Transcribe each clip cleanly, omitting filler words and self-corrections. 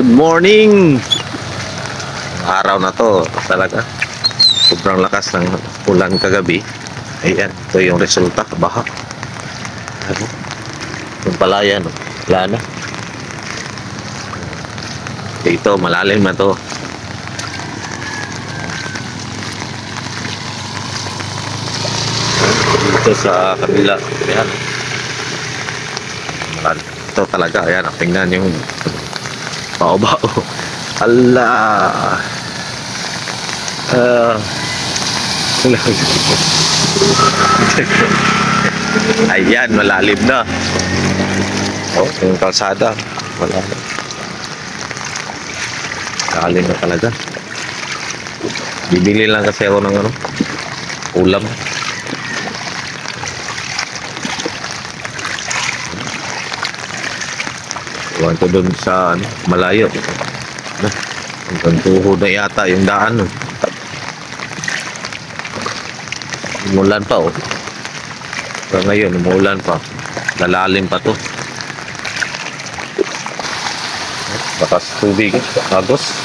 Good morning! Araw na to talaga. Sobrang lakas ng ulan kagabi. Ayan, ito yung resulta. Baha. Ano? Yung palaya, no? Wala na. Dito, malalim na to. Dito sa kabila. Ayan. Ito talaga. Ayan, tingnan yung bao-bao. Allah. Ayan, malalim na. Oh, yung kalsada. Wala na. Malalim na talaga. Bibili lang kasi ako ng ulam. Iwan ko dun sa malayo. Hanggang tuhod na yata yung daan. Umulan pa oh. Hanggang ngayon umulan pa. Lalalim pa to. Bakas tubig. Agos.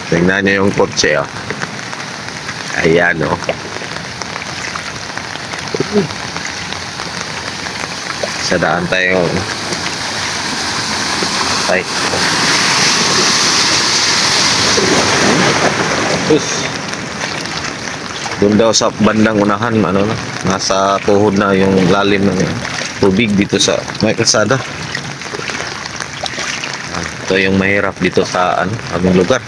Tingnan niyo yung kotse oh. Ayan oh. Sa daan tayo. Ay. Doon daw sa bandang unahan, nasa tuhod na yung lalim ng tubig dito sa may kalsada. Ito yung mahirap dito sa aming lugar.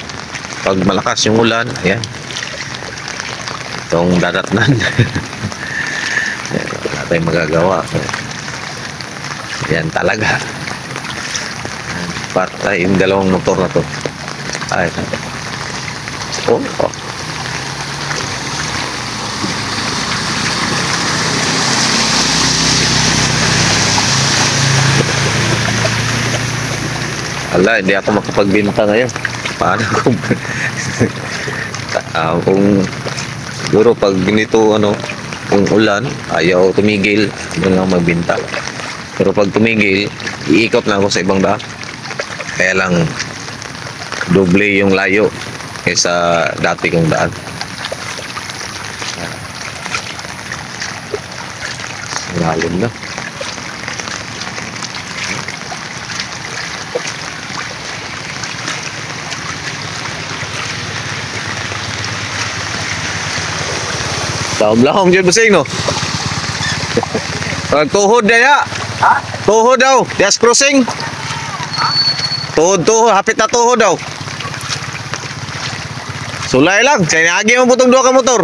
Pag malakas yung ulan, ayan. Itong dadatnan. Wala tayong magagawa. Yan talaga. Patay yung dalawang motor na to. Ay. Oh. Ala, hindi ako makapagbenta ngayon. Paano kung siguro pag ganito yung ulan, ayaw tumigil, doon lang magbenta. Pero pag tumigil, iikot na ako sa ibang daan. Kaya lang doble yung layo kaysa dati kong daan. Lalim na. Lahom dyan basing no? Tuhod na ya. Ha? Tuhod daw. Yes crossing. Tuhod. Hapit na tuhod daw. Sulay lang. Saya agi mo putong dua ka motor.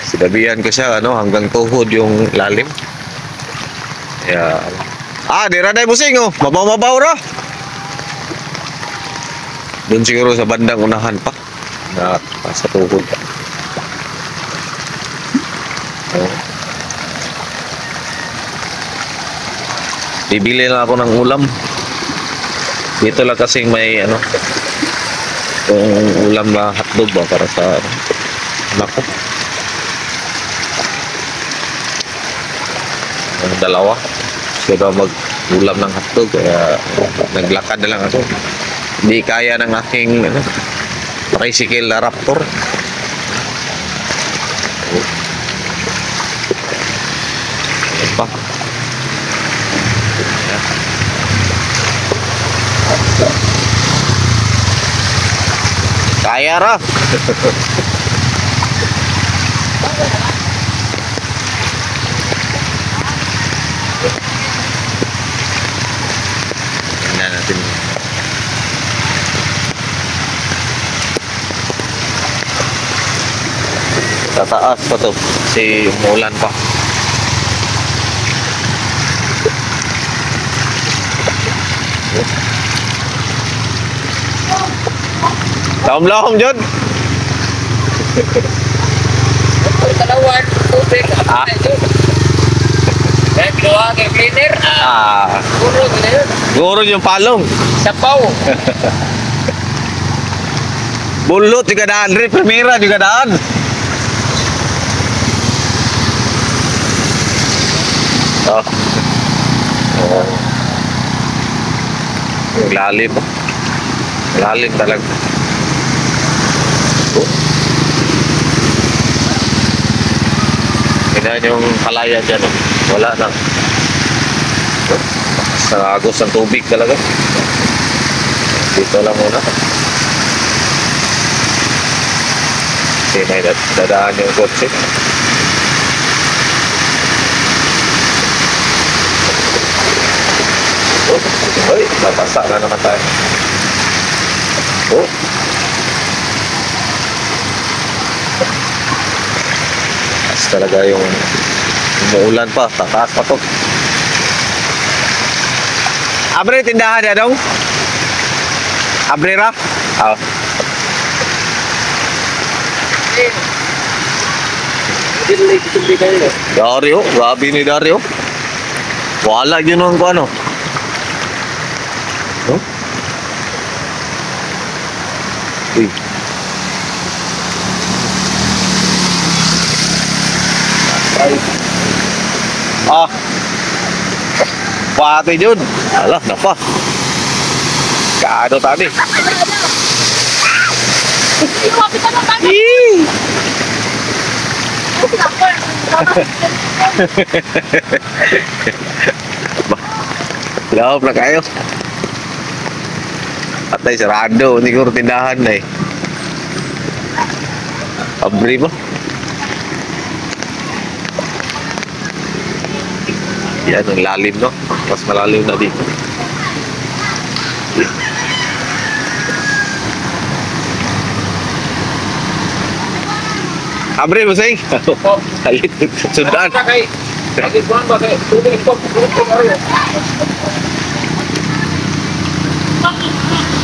Sinabihan ko siya hanggang tuhod yung lalim. Ya. Dira day busing oh. Mabaw-mabaw ra. Doon siguro sa bandang unahan pa na sa tuhod. Bibili lang ako ng ulam. Dito lang kasing may yung ulam na hotdog ba para sa anak ko. Ang dalawa. Kaya mag-ulam ng hotdog kaya naglakad na lang ako. Hindi kaya ng aking tricycle na Raptor. Pa. Kaya ra. Tingnan natin. Tataas pa to kasi umulan pa. Lahom-lahom dyan. Dua kay cleaner. Puro na yun. Guro yung palong. Sapaw. Bulot juga daan, primera juga daan. Oh. Oh. Lalim. Lalim talaga. Oh. Tingnan yung palaya dyan. Oh. Wala na. Sa agos ng tubig talaga. Dito lang muna. Kasi may dadaan yung kotse. Oh, ay, babasa na naman tayo. Oh. Taas talaga yung umuulan pa. Tataas pa to. Abre tindahan ya dong? Abre ra? Oh. Dario, grabe ni Dario. Wala yun ang ano. Huh? Uy. Ay. Ah. Pati yun. Alah, napa. Kaano tadi? Ih. Loob na kayo. Patay, sarado. Hindi ko tindahan na eh. Abri mo. Yan, ang lalim, no? Mas malalim na dito. Abre mo, Sing. Halit, sundaan.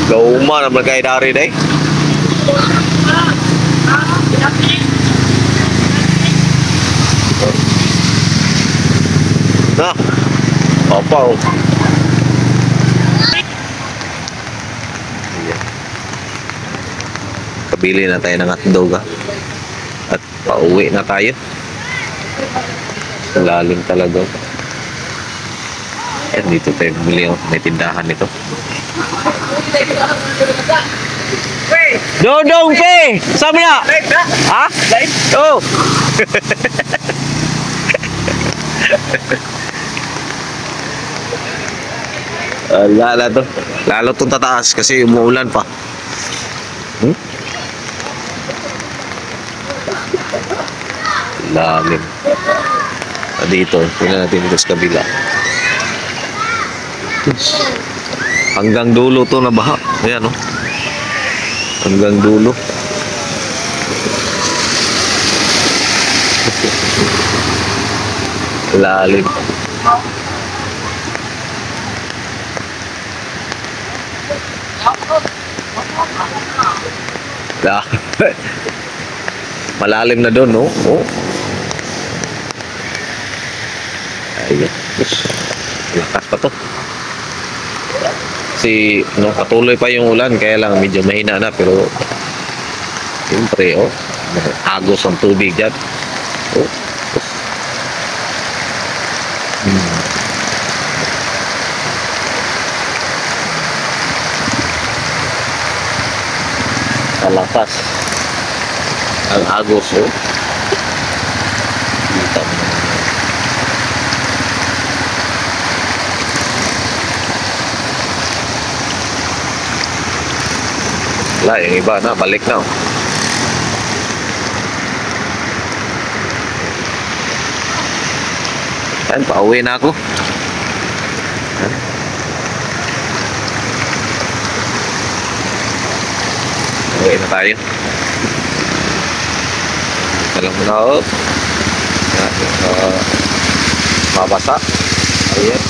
Gauma naman kayo dari day. Nah, apa? Kabili na tayo ng hotdog at pauwi na tayo. Lalim talaga. Yan, dito tayo bumili. May tindahan nito. Dodong pe! Sama na? Ha? Oh! Lalo to. Lalo itong tataas kasi umuulan pa. Lalim. Dito, tingnan natin dito sa kabila. Hanggang dulo to na baha. Ayan, no? Hanggang dulo. Lalim. Malalim na doon, no? Oh. Ayun. Lakas pa to. Kasi no, patuloy pa yung ulan, kaya lang medyo mahina na, pero siyempre, oh, agos ang tubig dyan. Oh. Malakas ang agos, oh. Kita mo. Wala, yung iba na, balik na. Ayan, pauwi na ako. Pauwi na tayo. Alam mo na ako. Mabasa. Ayan.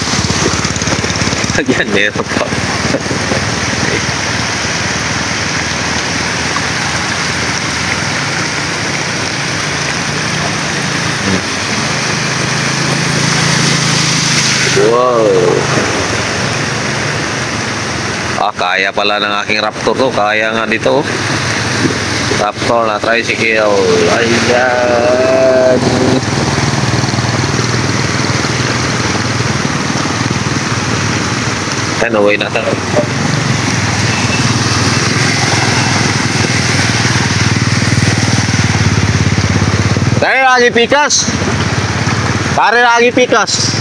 Ayan, meron pa. Wow. Ah, kaya pala ng aking Raptor to. Kaya nga dito. Raptor na tricycle. Ayan. Away na tayo. Dari lagi pikas. Dari lagi pikas.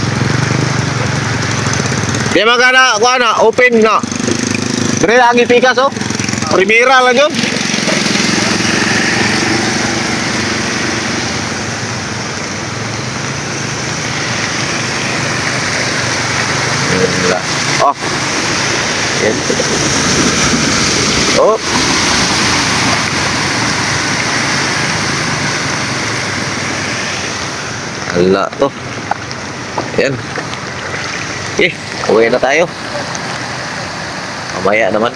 Di magana ko ana open na. Dari lagi pikas oh. Primera lang yun. Oh. Yan. Oh. Hala to. Yan. Uwi na tayo. Mamaya naman.